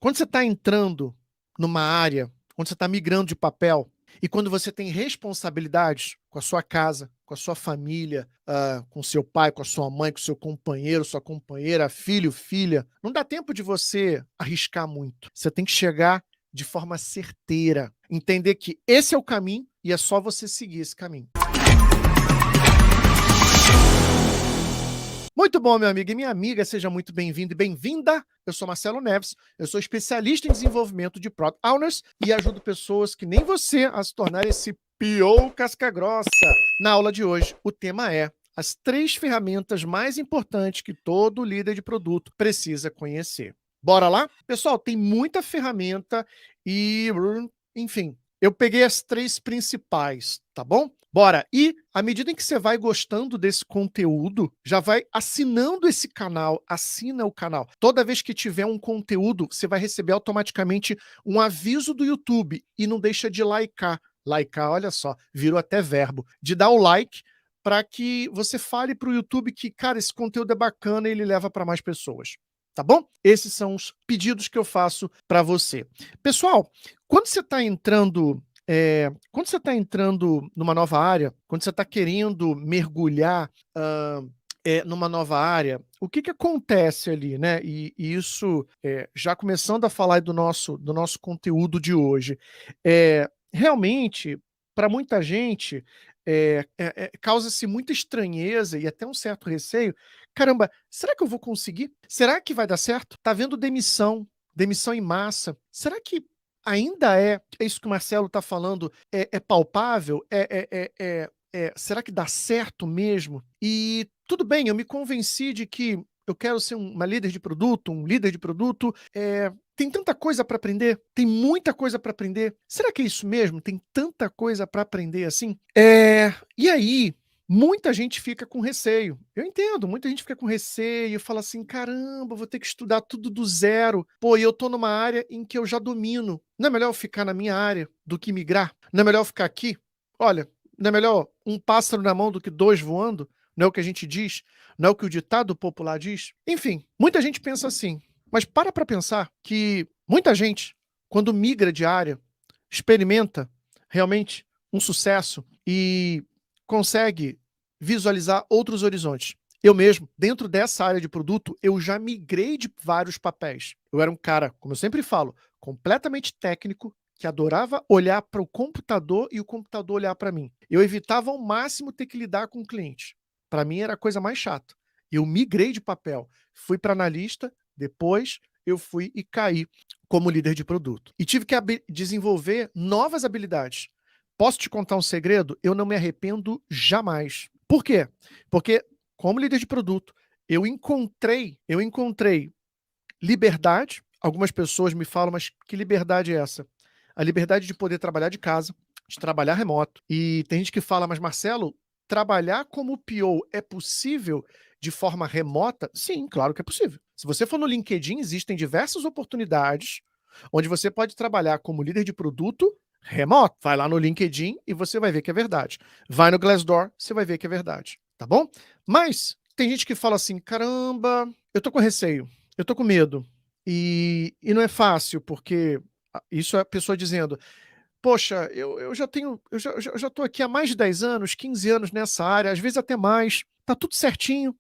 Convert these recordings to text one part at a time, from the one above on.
Quando você está entrando numa área, quando você está migrando de papel, e quando você tem responsabilidades com a sua casa, com a sua família, com seu pai, com a sua mãe, com o seu companheiro, sua companheira, filho, filha, não dá tempo de você arriscar muito. Você tem que chegar de forma certeira, entender que esse é o caminho e é só você seguir esse caminho. Muito bom, meu amigo e minha amiga, seja muito bem-vindo e bem-vinda. Eu sou Marcelo Neves, eu sou especialista em desenvolvimento de Product Owners e ajudo pessoas que nem você a se tornar esse PO casca-grossa. Na aula de hoje, o tema é as 3 ferramentas mais importantes que todo líder de produto precisa conhecer. Bora lá? Pessoal, tem muita ferramenta e, enfim, eu peguei as 3 principais, tá bom? Bora! E, à medida em que você vai gostando desse conteúdo, já vai assinando esse canal, assina o canal. Toda vez que tiver um conteúdo, você vai receber automaticamente um aviso do YouTube. E não deixa de likear. Likear, olha só, virou até verbo. De dar o like para que você fale para o YouTube que, cara, esse conteúdo é bacana e ele leva para mais pessoas. Tá bom? Esses são os pedidos que eu faço para você. Pessoal, quando você está entrando numa nova área, quando você está querendo mergulhar numa nova área, o que acontece ali, né? E isso, já começando a falar do nosso conteúdo de hoje, realmente, para muita gente, causa-se muita estranheza e até um certo receio. Caramba, será que eu vou conseguir? Será que vai dar certo? Tá vendo demissão em massa. Será que ainda é isso que o Marcelo está falando, é palpável? Será que dá certo mesmo? E tudo bem, eu me convenci de que eu quero ser uma líder de produto, um líder de produto. Tem tanta coisa para aprender, tem muita coisa para aprender. Será que é isso mesmo? Tem tanta coisa para aprender assim? E aí, muita gente fica com receio. Eu entendo, muita gente fica com receio, fala assim: caramba, vou ter que estudar tudo do zero. Pô, e eu tô numa área em que eu já domino. Não é melhor eu ficar na minha área do que migrar? Não é melhor eu ficar aqui? Olha, não é melhor um pássaro na mão do que 2 voando? Não é o que a gente diz? Não é o que o ditado popular diz? Enfim, muita gente pensa assim. Mas para pensar que muita gente, quando migra de área, experimenta realmente um sucesso e consegue visualizar outros horizontes. Eu mesmo, dentro dessa área de produto, eu já migrei de vários papéis. Eu era um cara, como eu sempre falo, completamente técnico, que adorava olhar para o computador e o computador olhar para mim. Eu evitava ao máximo ter que lidar com o cliente. Para mim era a coisa mais chata. Eu migrei de papel, fui para analista, depois eu fui e caí como líder de produto. E tive que desenvolver novas habilidades. Posso te contar um segredo? Eu não me arrependo jamais. Por quê? Porque, como líder de produto, eu encontrei liberdade. Algumas pessoas me falam, mas que liberdade é essa? A liberdade de poder trabalhar de casa, de trabalhar remoto. E tem gente que fala, mas Marcelo, trabalhar como PO é possível de forma remota? Sim, claro que é possível. Se você for no LinkedIn, existem diversas oportunidades onde você pode trabalhar como líder de produto remoto. Vai lá no LinkedIn e você vai ver que é verdade. Vai no Glassdoor, você vai ver que é verdade. Tá bom? Mas tem gente que fala assim, caramba, eu tô com receio, eu tô com medo. E não é fácil, porque isso é a pessoa dizendo, poxa, eu já tenho, eu já tô aqui há mais de 10 anos, 15 anos nessa área, às vezes até mais, tá tudo certinho,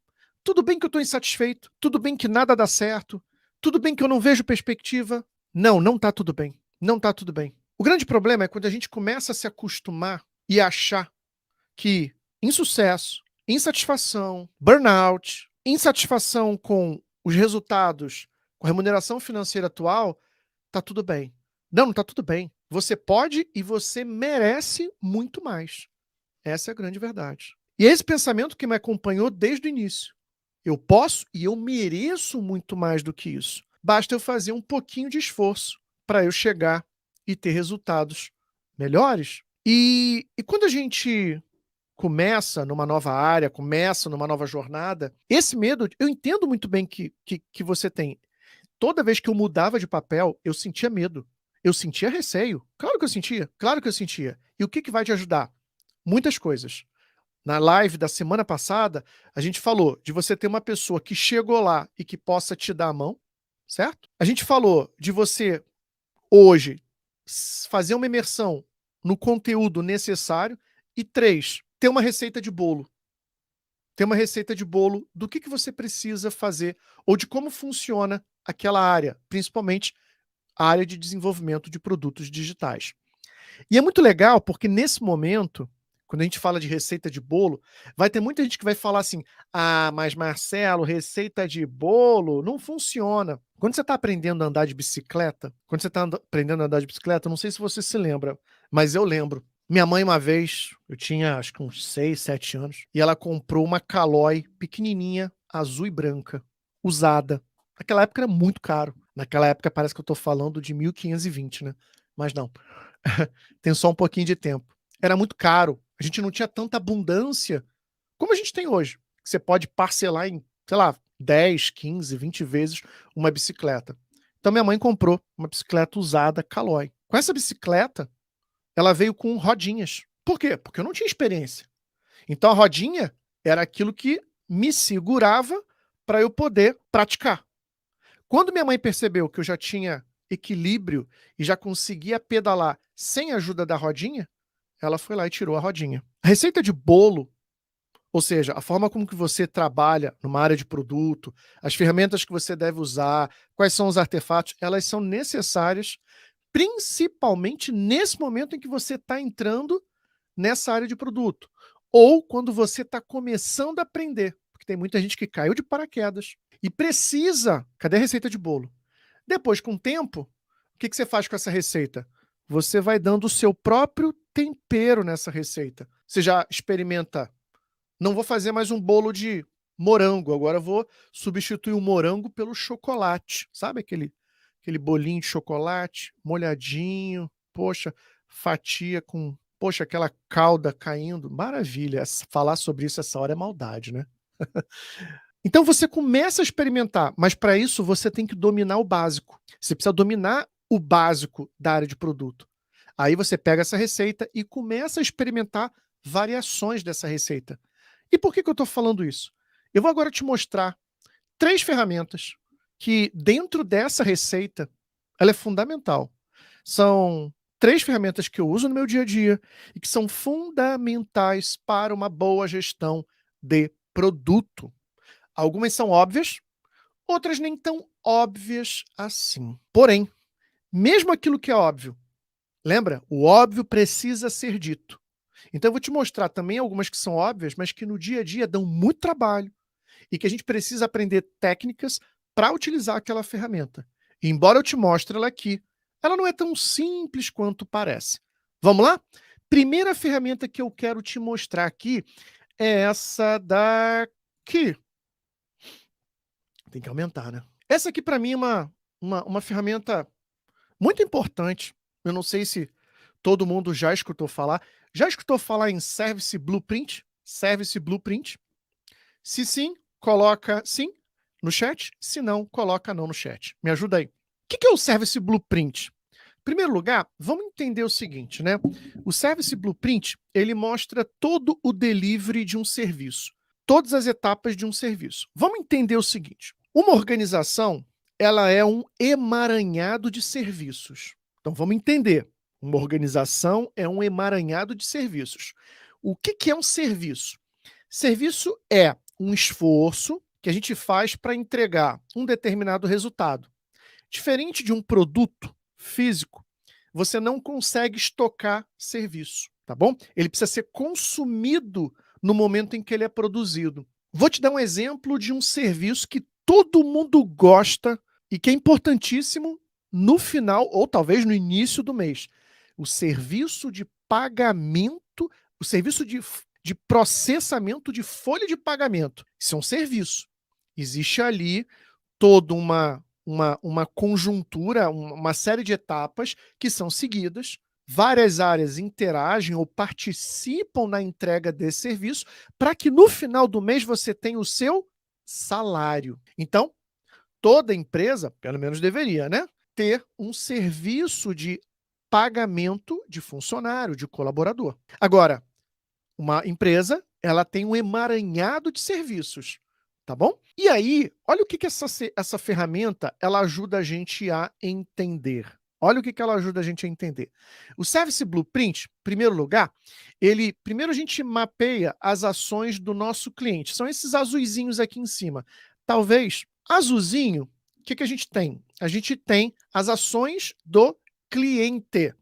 tudo bem que eu tô insatisfeito, tudo bem que nada dá certo, tudo bem que eu não vejo perspectiva. Não, não tá tudo bem, não tá tudo bem. O grande problema é quando a gente começa a se acostumar e achar que insucesso, insatisfação, burnout, insatisfação com os resultados, com a remuneração financeira atual, tá tudo bem. Não, não tá tudo bem. Você pode e você merece muito mais. Essa é a grande verdade. E é esse pensamento que me acompanhou desde o início. Eu posso e eu mereço muito mais do que isso. Basta eu fazer um pouquinho de esforço para eu chegar e ter resultados melhores. E quando a gente começa numa nova área, começa numa nova jornada, esse medo, eu entendo muito bem que você tem. Toda vez que eu mudava de papel, eu sentia medo. Eu sentia receio. Claro que eu sentia, claro que eu sentia. E o que vai te ajudar? Muitas coisas. Na live da semana passada, a gente falou de você ter uma pessoa que chegou lá e que possa te dar a mão. certo? A gente falou de você, hoje, fazer uma imersão no conteúdo necessário. E 3, ter uma receita de bolo. Ter uma receita de bolo do que você precisa fazer ou de como funciona aquela área, principalmente a área de desenvolvimento de produtos digitais. E é muito legal porque nesse momento, quando a gente fala de receita de bolo, vai ter muita gente que vai falar assim: "Ah, mas Marcelo, receita de bolo não funciona". Quando você está aprendendo a andar de bicicleta, quando você está aprendendo a andar de bicicleta, não sei se você se lembra, mas eu lembro. Minha mãe uma vez, eu tinha acho que uns 6, 7 anos, e ela comprou uma Caloi pequenininha, azul e branca, usada. Naquela época era muito caro. Naquela época parece que eu estou falando de 1520, né, mas não. Tem só um pouquinho de tempo. Era muito caro, a gente não tinha tanta abundância como a gente tem hoje, que você pode parcelar em, sei lá, 10, 15, 20 vezes uma bicicleta. Então minha mãe comprou uma bicicleta usada Caloi. Com essa bicicleta, ela veio com rodinhas. Por quê? Porque eu não tinha experiência. Então a rodinha era aquilo que me segurava para eu poder praticar. Quando minha mãe percebeu que eu já tinha equilíbrio e já conseguia pedalar sem a ajuda da rodinha, ela foi lá e tirou a rodinha. A receita de bolo, ou seja, a forma como que você trabalha numa área de produto, as ferramentas que você deve usar, quais são os artefatos, elas são necessárias, principalmente nesse momento em que você está entrando nessa área de produto, ou quando você está começando a aprender, porque tem muita gente que caiu de paraquedas e precisa. Cadê a receita de bolo? Depois, com o tempo, o que você faz com essa receita? Você vai dando o seu próprio tempero nessa receita. Você já experimenta, não vou fazer mais um bolo de morango, agora vou substituir o morango pelo chocolate. Sabe aquele bolinho de chocolate molhadinho, poxa, fatia com, poxa, aquela calda caindo, maravilha. Falar sobre isso essa hora é maldade, né? Então você começa a experimentar, mas para isso você tem que dominar o básico. Você precisa dominar o básico da área de produto. Aí você pega essa receita e começa a experimentar variações dessa receita. E por que eu estou falando isso? Eu vou agora te mostrar 3 ferramentas que, dentro dessa receita, ela é fundamental. São 3 ferramentas que eu uso no meu dia a dia e que são fundamentais para uma boa gestão de produto. Algumas são óbvias, outras nem tão óbvias assim. Porém, mesmo aquilo que é óbvio, lembra? O óbvio precisa ser dito. Então eu vou te mostrar também algumas que são óbvias, mas que no dia a dia dão muito trabalho e que a gente precisa aprender técnicas para utilizar aquela ferramenta. E embora eu te mostre ela aqui, ela não é tão simples quanto parece. Vamos lá? Primeira ferramenta que eu quero te mostrar aqui é essa daqui. Tem que aumentar, né? Essa aqui para mim é uma ferramenta muito importante. Eu não sei se todo mundo já escutou falar. Já escutou falar em Service Blueprint? Service Blueprint? Se sim, coloca sim no chat. Se não, coloca não no chat. Me ajuda aí. O que é o Service Blueprint? Em primeiro lugar, vamos entender o seguinte, né? O Service Blueprint, ele mostra todo o delivery de um serviço, todas as etapas de um serviço. Vamos entender o seguinte: uma organização, ela é um emaranhado de serviços. Então vamos entender. Uma organização é um emaranhado de serviços. O que é um serviço? Serviço é um esforço que a gente faz para entregar um determinado resultado. Diferente de um produto físico, você não consegue estocar serviço, tá bom? Ele precisa ser consumido no momento em que ele é produzido. Vou te dar um exemplo de um serviço que todo mundo gosta e que é importantíssimo no final ou talvez no início do mês. O serviço de pagamento, o serviço de processamento de folha de pagamento. Isso é um serviço. Existe ali toda uma conjuntura, uma série de etapas que são seguidas. Várias áreas interagem ou participam na entrega desse serviço para que no final do mês você tenha o seu salário. Então, toda empresa, pelo menos deveria, né, ter um serviço de pagamento de funcionário, de colaborador. Agora, uma empresa, ela tem um emaranhado de serviços. tá bom? E aí, olha o que que essa ferramenta, ela ajuda a gente a entender. Olha o que que ela ajuda a gente a entender. O Service Blueprint, em primeiro lugar, primeiro a gente mapeia as ações do nosso cliente, são esses azuizinhos aqui em cima. Talvez, azulzinho, o que que a gente tem? A gente tem as ações do cliente.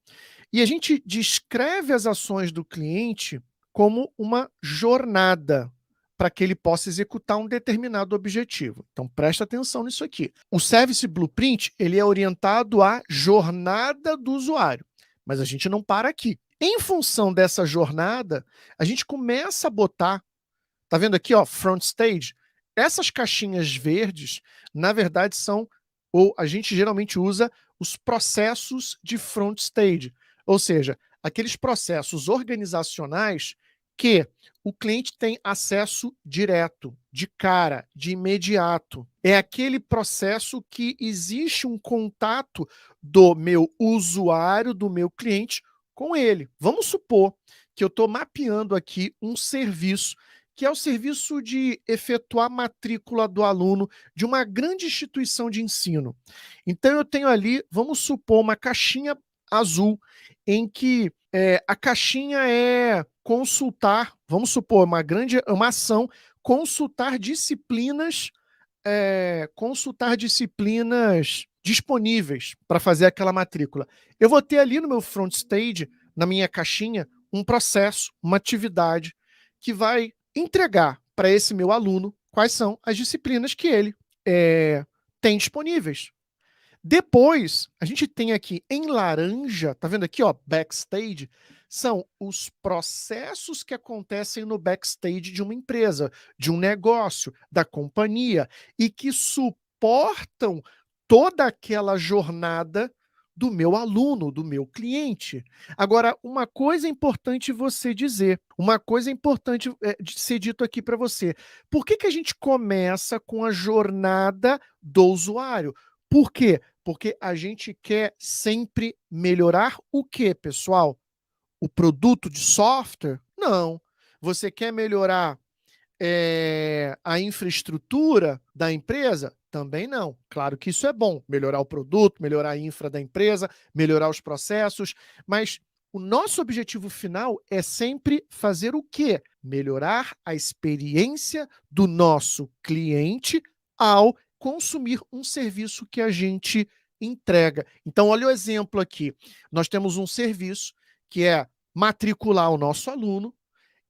E a gente descreve as ações do cliente como uma jornada para que ele possa executar um determinado objetivo. Então presta atenção nisso aqui. O Service Blueprint, ele é orientado à jornada do usuário, mas a gente não para aqui. Em função dessa jornada, a gente começa a botar, tá vendo aqui, ó, front stage? Essas caixinhas verdes, na verdade ou a gente geralmente usa os processos de front stage, ou seja, aqueles processos organizacionais que o cliente tem acesso direto, de cara, de imediato. É aquele processo que existe um contato do meu usuário, do meu cliente, com ele. Vamos supor que eu estou mapeando aqui um serviço, que é o serviço de efetuar matrícula do aluno de uma grande instituição de ensino. Então eu tenho ali, vamos supor, uma caixinha azul, em que a caixinha é consultar, vamos supor, uma ação, consultar disciplinas disponíveis para fazer aquela matrícula. Eu vou ter ali no meu front stage, na minha caixinha, um processo, uma atividade que vai entregar para esse meu aluno quais são as disciplinas que ele tem disponíveis. Depois, a gente tem aqui em laranja, tá vendo aqui, ó, backstage, são os processos que acontecem no backstage de uma empresa, de um negócio, da companhia, e que suportam toda aquela jornada do meu aluno, do meu cliente. Agora, uma coisa importante você dizer, uma coisa importante de ser dito aqui para você. Por que que a gente começa com a jornada do usuário? Por quê? Porque a gente quer sempre melhorar o quê, pessoal? O produto de software? Não. Você quer melhorar a infraestrutura da empresa? Também não. Claro que isso é bom, melhorar o produto, melhorar a infra da empresa, melhorar os processos, mas o nosso objetivo final é sempre fazer o quê? Melhorar a experiência do nosso cliente ao consumir um serviço que a gente entrega. Então, olha o exemplo aqui. Nós temos um serviço que é matricular o nosso aluno.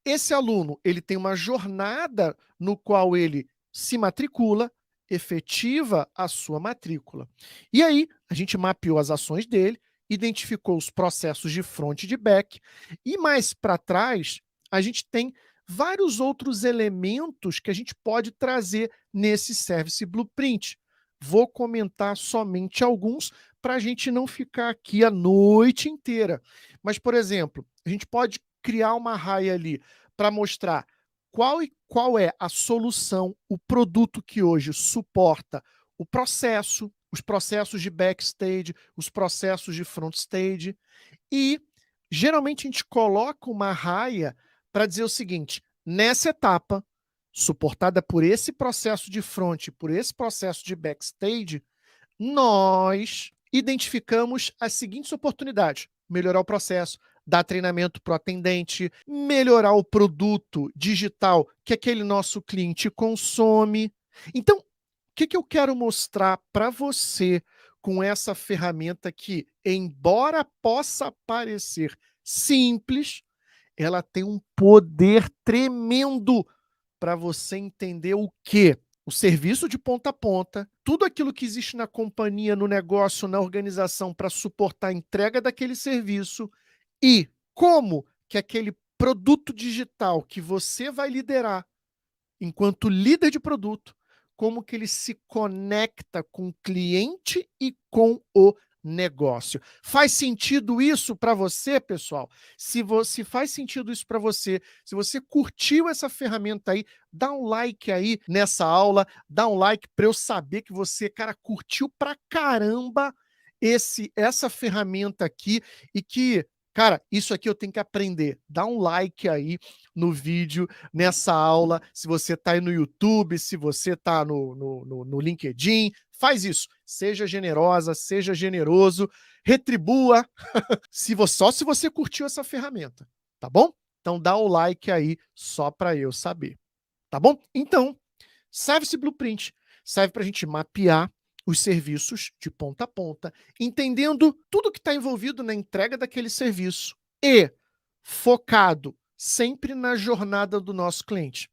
Esse aluno, ele tem uma jornada no qual ele se matricula, efetiva a sua matrícula. E aí, a gente mapeou as ações dele, identificou os processos de front e de back, e mais para trás, a gente tem vários outros elementos que a gente pode trazer nesse Service Blueprint. Vou comentar somente alguns para a gente não ficar aqui a noite inteira. Mas, por exemplo, a gente pode criar uma raia ali para mostrar qual é a solução, o produto que hoje suporta o processo, os processos de backstage, os processos de front stage, e geralmente a gente coloca uma raia para dizer o seguinte: nessa etapa, suportada por esse processo de front, por esse processo de backstage, nós identificamos as seguintes oportunidades: melhorar o processo, dar treinamento para o atendente, melhorar o produto digital que aquele nosso cliente consome. Então, o que que eu quero mostrar para você com essa ferramenta que, embora possa parecer simples, ela tem um poder tremendo para você entender o quê? O serviço de ponta a ponta, tudo aquilo que existe na companhia, no negócio, na organização para suportar a entrega daquele serviço e como que aquele produto digital que você vai liderar enquanto líder de produto, como que ele se conecta com o cliente e com o negócio. Faz sentido isso para você, pessoal? Se faz sentido isso para você, se você curtiu essa ferramenta aí, dá um like aí nessa aula, dá um like para eu saber que você, cara, curtiu pra caramba essa ferramenta aqui e que Cara, isso aqui eu tenho que aprender. Dá um like aí no vídeo, nessa aula. Se você está aí no YouTube, se você está no LinkedIn, faz isso. Seja generosa, seja generoso, retribua, só se você curtiu essa ferramenta, tá bom? Então dá o like aí só para eu saber, tá bom? Então, Service Blueprint serve para a gente mapear os serviços de ponta a ponta, entendendo tudo que está envolvido na entrega daquele serviço e focado sempre na jornada do nosso cliente.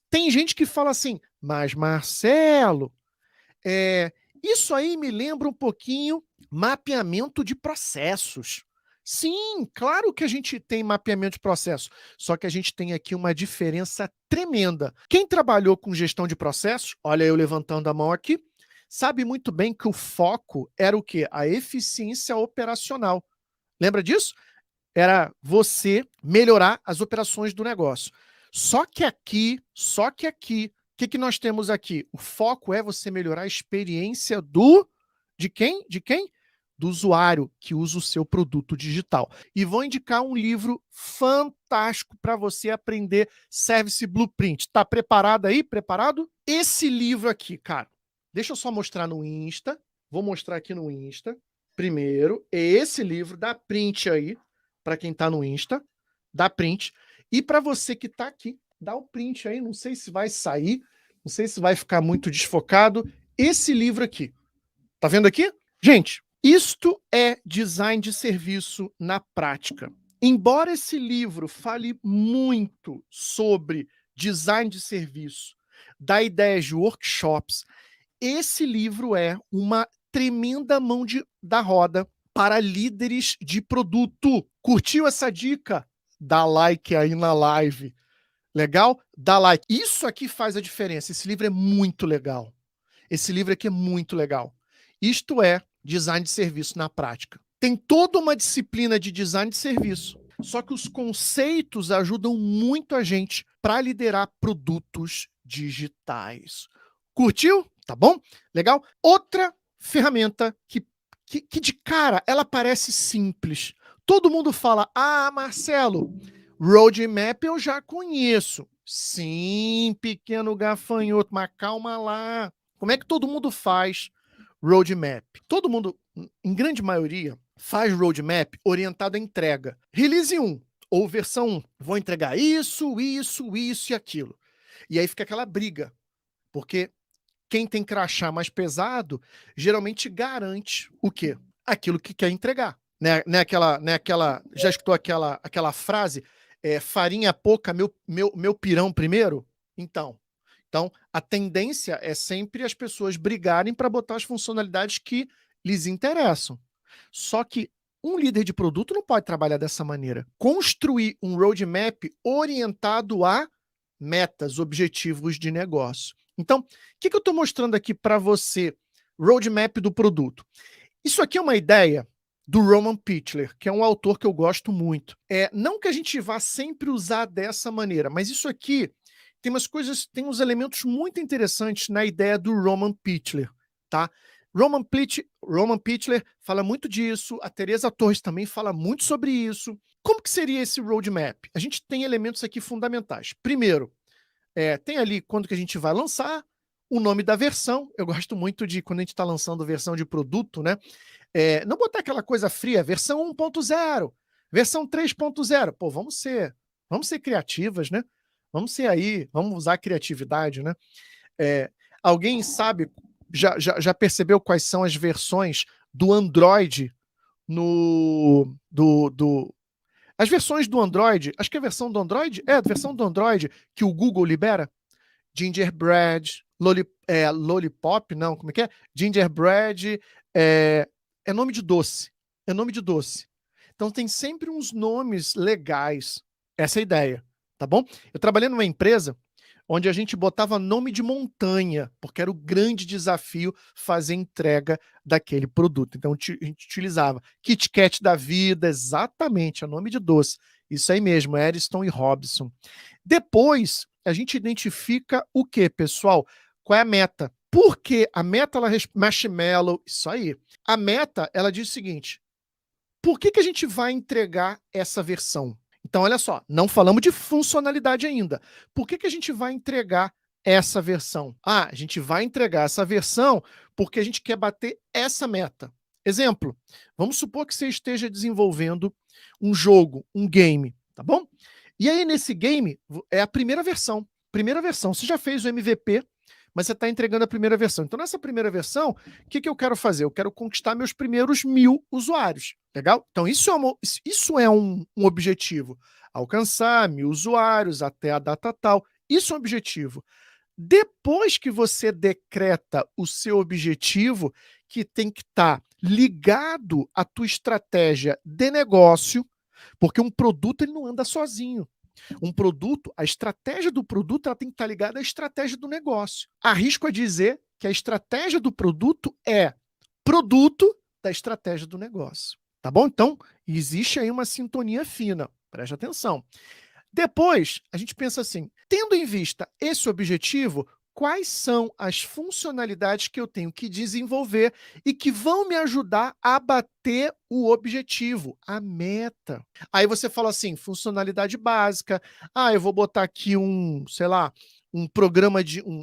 Tem gente que fala assim, mas Marcelo, isso aí me lembra um pouquinho mapeamento de processos. Sim, claro que a gente tem mapeamento de processo, só que a gente tem aqui uma diferença tremenda. Quem trabalhou com gestão de processos, olha eu levantando a mão aqui, sabe muito bem que o foco era o quê? A eficiência operacional. Lembra disso? Era você melhorar as operações do negócio. Só que aqui, o que nós temos aqui? O foco é você melhorar a experiência de quem? De quem? Do usuário que usa o seu produto digital. E vou indicar um livro fantástico para você aprender Service Blueprint. Tá preparado aí? Preparado? Esse livro aqui, cara. Deixa eu só mostrar no Insta. Vou mostrar aqui no Insta. Primeiro, é esse livro, dá print aí, para quem está no Insta, dá print. E para você que está aqui, dá o print aí, não sei se vai sair, não sei se vai ficar muito desfocado. Esse livro aqui, tá vendo aqui? Gente, isto é design de serviço na prática. Embora esse livro fale muito sobre design de serviço, dá ideias de workshops, esse livro é uma tremenda mão da roda para líderes de produto. Curtiu essa dica? Dá like aí na live. Legal? Dá like. Isso aqui faz a diferença. Esse livro é muito legal. Esse livro aqui é muito legal. Isto é design de serviço na prática. Tem toda uma disciplina de design de serviço, só que os conceitos ajudam muito a gente para liderar produtos digitais. Curtiu? Tá bom? Legal? Outra ferramenta que de cara ela parece simples. Todo mundo fala, Marcelo, Roadmap eu já conheço. Sim, pequeno gafanhoto, mas calma lá. Como é que todo mundo faz roadmap? Todo mundo, em grande maioria, faz roadmap orientado à entrega. Release 1 ou versão 1. Vou entregar isso e aquilo. E aí fica aquela briga, porque quem tem crachá mais pesado geralmente garante o quê? Aquilo que quer entregar. Já escutou aquela frase? Farinha pouca, meu pirão primeiro? Então, a tendência é sempre as pessoas brigarem para botar as funcionalidades que lhes interessam. Só que um líder de produto não pode trabalhar dessa maneira. Construir um roadmap orientado a metas, objetivos de negócio. Então, o que eu estou mostrando aqui para você? Roadmap do produto. Isso aqui é uma ideia do Roman Pichler, que é um autor que eu gosto muito. Não que a gente vá sempre usar dessa maneira, mas isso aqui tem uns elementos muito interessantes na ideia do Roman Pichler, tá? Roman Pichler fala muito disso, a Teresa Torres também fala muito sobre isso. Como que seria esse roadmap? A gente tem elementos aqui fundamentais. Primeiro, tem ali quando que a gente vai lançar, o nome da versão. Eu gosto muito de, quando a gente está lançando versão de produto, né? Não botar aquela coisa fria, versão 1.0, versão 3.0. Pô, vamos ser criativas, né? Vamos usar a criatividade, né? Alguém sabe, já percebeu quais são as versões do Android as versões do Android, acho que a versão do Android, a versão do Android que o Google libera? Gingerbread, Lollipop, não, como é que é? Gingerbread, é nome de doce. É nome de doce. Então tem sempre uns nomes legais. Essa é a ideia, tá bom? Eu trabalhei numa empresa onde a gente botava nome de montanha, porque era o grande desafio fazer entrega daquele produto. Então a gente utilizava Kit Kat da vida, exatamente, é nome de doce. Isso aí mesmo, Ariston e Robson. Depois, a gente identifica o que, pessoal? Qual é a meta? Porque a meta, marshmallow, isso aí. A meta, ela diz o seguinte, por que a gente vai entregar essa versão? Então, olha só, não falamos de funcionalidade ainda. Por que a gente vai entregar essa versão? Ah, a gente vai entregar essa versão porque a gente quer bater essa meta. Exemplo, vamos supor que você esteja desenvolvendo um jogo, um game, tá bom? E aí, nesse game, é a primeira versão. Primeira versão. Você já fez o MVP, mas você está entregando a primeira versão. Então, nessa primeira versão, o que eu quero fazer? Eu quero conquistar meus primeiros 1000 usuários. Legal? Então, isso é um objetivo. Alcançar 1000 usuários até a data tal. Isso é um objetivo. Depois que você decreta o seu objetivo, que tem que estar ligado à tua estratégia de negócio, porque um produto ele não anda sozinho. Um produto, a estratégia do produto ela tem que estar ligada à estratégia do negócio. Arrisco a dizer que a estratégia do produto é produto da estratégia do negócio. Tá bom? Então, existe aí uma sintonia fina. Preste atenção. Depois, a gente pensa assim, tendo em vista esse objetivo, quais são as funcionalidades que eu tenho que desenvolver e que vão me ajudar a bater o objetivo, a meta. Aí você fala assim, funcionalidade básica, eu vou botar aqui sei lá, um programa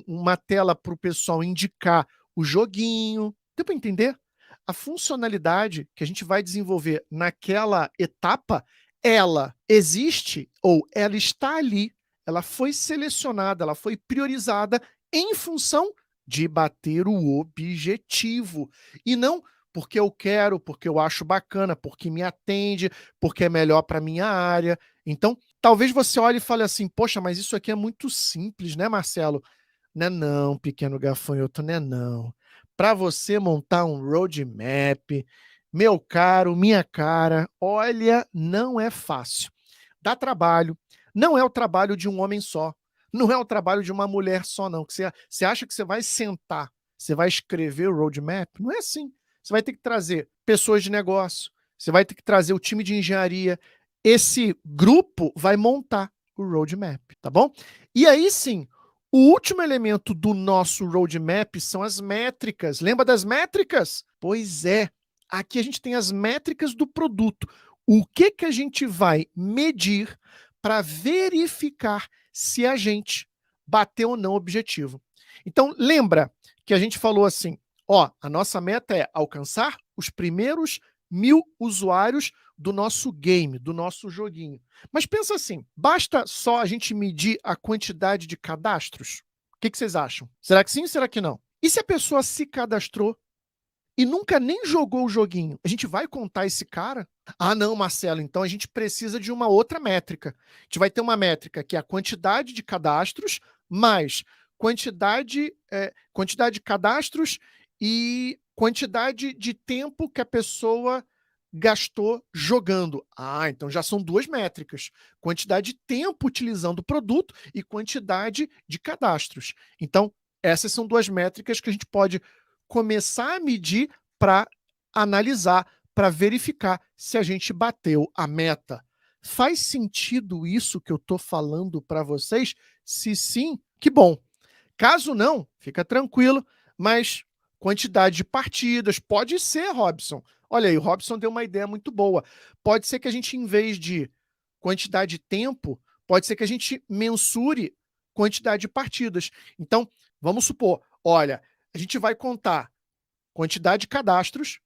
uma tela para o pessoal indicar o joguinho. Deu para entender? A funcionalidade que a gente vai desenvolver naquela etapa ela existe ou ela está ali, ela foi selecionada, ela foi priorizada em função de bater o objetivo. E não porque eu quero, porque eu acho bacana, porque me atende, porque é melhor para minha área. Então, talvez você olhe e fale assim: poxa, mas isso aqui é muito simples, né, Marcelo? Não é não, pequeno gafanhoto, não é não. Para você montar um roadmap, meu caro, minha cara, olha, não é fácil. Dá trabalho. Não é o trabalho de um homem só. Não é o trabalho de uma mulher só, não. Que você acha que você vai sentar, você vai escrever o roadmap? Não é assim. Você vai ter que trazer pessoas de negócio, você vai ter que trazer o time de engenharia. Esse grupo vai montar o roadmap, tá bom? E aí sim, o último elemento do nosso roadmap são as métricas. Lembra das métricas? Pois é. Aqui a gente tem as métricas do produto. O que a gente vai medir para verificar se a gente bateu ou não o objetivo. Então, lembra que a gente falou assim, a nossa meta é alcançar os primeiros 1000 usuários do nosso game, do nosso joguinho. Mas pensa assim, basta só a gente medir a quantidade de cadastros? O que vocês acham? Será que sim ou será que não? E se a pessoa se cadastrou e nunca nem jogou o joguinho, a gente vai contar esse cara? Ah, não, Marcelo, então a gente precisa de uma outra métrica. A gente vai ter uma métrica que é a quantidade de cadastros mais quantidade de cadastros e quantidade de tempo que a pessoa gastou jogando. Ah, então já são duas métricas. Quantidade de tempo utilizando o produto e quantidade de cadastros. Então, essas são duas métricas que a gente pode começar a medir para analisar, para verificar se a gente bateu a meta. Faz sentido isso que eu estou falando para vocês? Se sim, que bom. Caso não, fica tranquilo, mas quantidade de partidas, pode ser, Robson. Olha aí, o Robson deu uma ideia muito boa. Pode ser que a gente, em vez de quantidade de tempo, pode ser que a gente mensure quantidade de partidas. Então, vamos supor, olha, a gente vai contar quantidade de cadastros,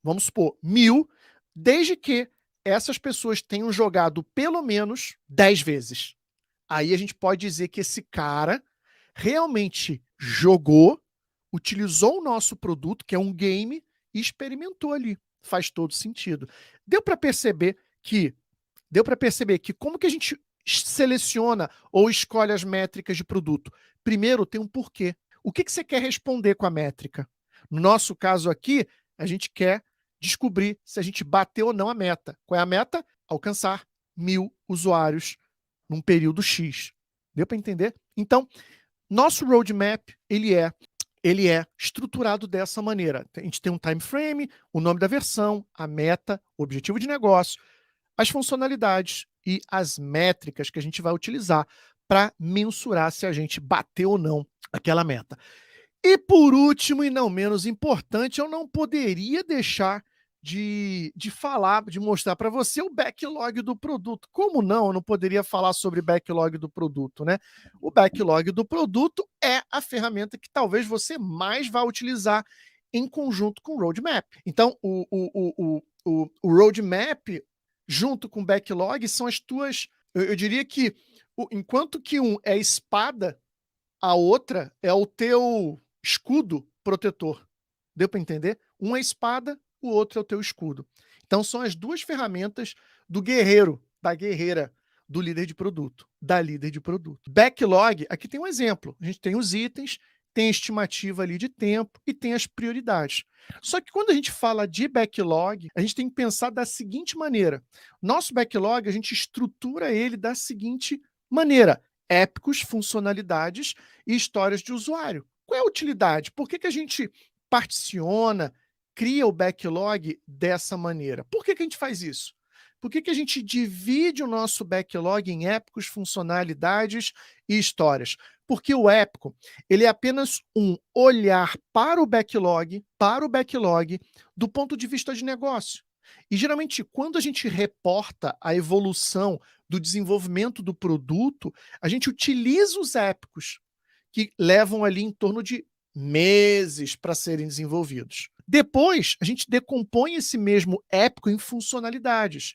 vamos supor, 1000, desde que essas pessoas tenham jogado pelo menos 10 vezes. Aí a gente pode dizer que esse cara realmente jogou, utilizou o nosso produto, que é um game, e experimentou ali. Faz todo sentido. Deu para perceber que como que a gente seleciona ou escolhe as métricas de produto? Primeiro, tem um porquê. O que você quer responder com a métrica? No nosso caso aqui, a gente quer descobrir se a gente bateu ou não a meta. Qual é a meta? Alcançar 1000 usuários num período X. Deu para entender? Então, nosso roadmap, ele é estruturado dessa maneira. A gente tem um time frame, o nome da versão, a meta, o objetivo de negócio, as funcionalidades e as métricas que a gente vai utilizar para mensurar se a gente bateu ou não aquela meta. E por último, e não menos importante, eu não poderia deixar de falar, de mostrar para você o backlog do produto. Como não? Eu não poderia falar sobre backlog do produto, né? O backlog do produto é a ferramenta que talvez você mais vá utilizar em conjunto com o roadmap. Então, o roadmap, junto com o backlog, são as tuas. Eu diria que, enquanto que um é espada, a outra é o teu escudo protetor. Deu para entender? Um é espada, o outro é o teu escudo. Então são as duas ferramentas do guerreiro, da guerreira, do líder de produto, da líder de produto. Backlog, aqui tem um exemplo. A gente tem os itens, tem a estimativa ali de tempo e tem as prioridades. Só que quando a gente fala de backlog, a gente tem que pensar da seguinte maneira. Nosso backlog, a gente estrutura ele da seguinte maneira: épicos, funcionalidades e histórias de usuário. Qual é a utilidade? Por que a gente particiona, cria o backlog dessa maneira? Por que a gente faz isso? Por que a gente divide o nosso backlog em épicos, funcionalidades e histórias? Porque o épico, ele é apenas um olhar para o backlog do ponto de vista de negócio. E geralmente, quando a gente reporta a evolução do desenvolvimento do produto, a gente utiliza os épicos, que levam ali em torno de meses para serem desenvolvidos. Depois, a gente decompõe esse mesmo épico em funcionalidades,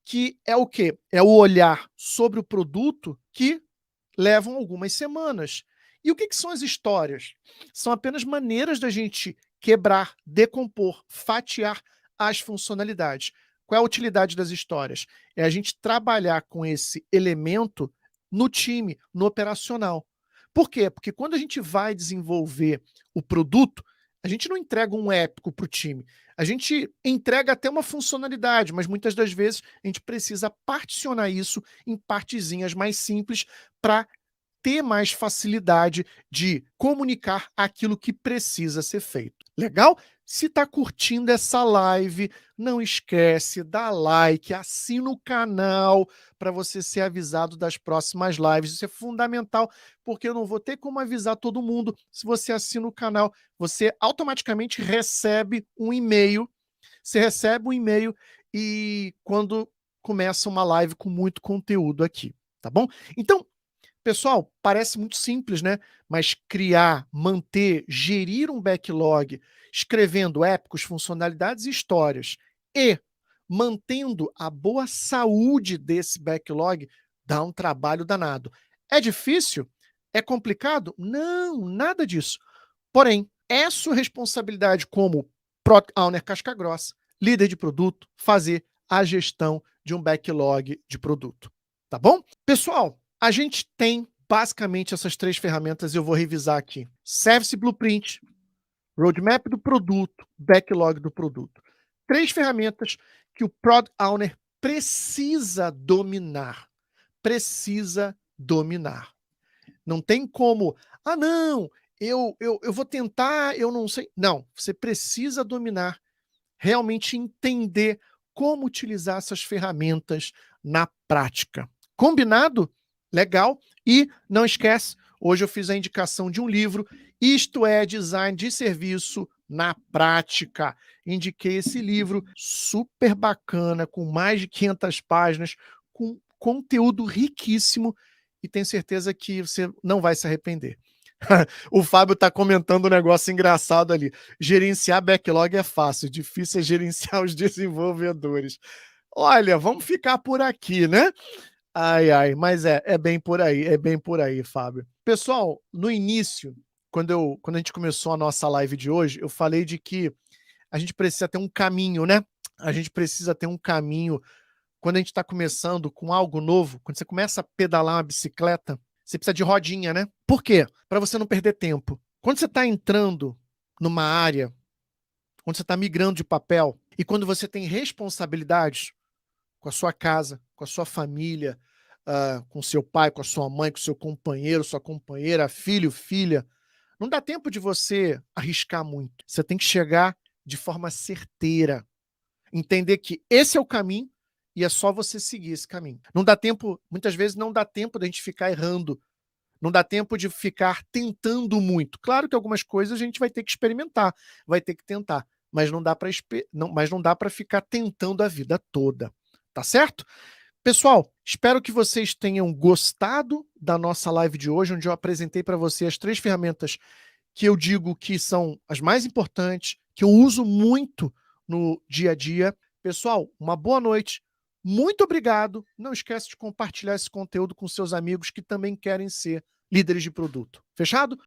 que é o quê? É o olhar sobre o produto que levam algumas semanas. E o que são as histórias? São apenas maneiras da gente quebrar, decompor, fatiar as funcionalidades. Qual é a utilidade das histórias? É a gente trabalhar com esse elemento no time, no operacional. Por quê? Porque quando a gente vai desenvolver o produto, a gente não entrega um épico para o time. A gente entrega até uma funcionalidade, mas muitas das vezes a gente precisa particionar isso em partezinhas mais simples para ter mais facilidade de comunicar aquilo que precisa ser feito. Legal? Se está curtindo essa live, não esquece, dá like, assina o canal para você ser avisado das próximas lives. Isso é fundamental, porque eu não vou ter como avisar todo mundo. Se você assina o canal, você automaticamente recebe um e-mail. Você recebe um e-mail e quando começa uma live com muito conteúdo aqui, tá bom? Então, pessoal, parece muito simples, né? Mas criar, manter, gerir um backlog, escrevendo épicos, funcionalidades e histórias e mantendo a boa saúde desse backlog dá um trabalho danado. É difícil? É complicado? Não, nada disso. Porém, é sua responsabilidade como Product Owner casca grossa, líder de produto, fazer a gestão de um backlog de produto. Tá bom? Pessoal, a gente tem basicamente essas três ferramentas, eu vou revisar aqui. Service Blueprint, Roadmap do produto, Backlog do produto. Três ferramentas que o Product Owner precisa dominar. Precisa dominar. Não tem como, não, eu vou tentar, eu não sei. Não, você precisa dominar, realmente entender como utilizar essas ferramentas na prática. Combinado? Legal? E não esquece, hoje eu fiz a indicação de um livro, Isto é Design de Serviço na Prática. Indiquei esse livro super bacana, com mais de 500 páginas, com conteúdo riquíssimo, e tenho certeza que você não vai se arrepender. O Fábio está comentando um negócio engraçado ali. Gerenciar backlog é fácil, difícil é gerenciar os desenvolvedores. Olha, vamos ficar por aqui, né? Ai, mas é bem por aí, é bem por aí, Fábio. Pessoal, no início, quando a gente começou a nossa live de hoje, eu falei de que a gente precisa ter um caminho, né? A gente precisa ter um caminho. Quando a gente está começando com algo novo, quando você começa a pedalar uma bicicleta, você precisa de rodinha, né? Por quê? Para você não perder tempo. Quando você está entrando numa área, quando você está migrando de papel, e quando você tem responsabilidades com a sua casa, com a sua família, com seu pai, com a sua mãe, com o seu companheiro, sua companheira, filho, filha, não dá tempo de você arriscar muito. Você tem que chegar de forma certeira, entender que esse é o caminho e é só você seguir esse caminho. Não dá tempo, muitas vezes não dá tempo da gente ficar errando, não dá tempo de ficar tentando muito. Claro que algumas coisas a gente vai ter que experimentar, vai ter que tentar, mas não dá para ficar tentando a vida toda, tá certo? Pessoal, espero que vocês tenham gostado da nossa live de hoje, onde eu apresentei para você as 3 ferramentas que eu digo que são as mais importantes, que eu uso muito no dia a dia. Pessoal, uma boa noite. Muito obrigado. Não esquece de compartilhar esse conteúdo com seus amigos que também querem ser líderes de produto. Fechado?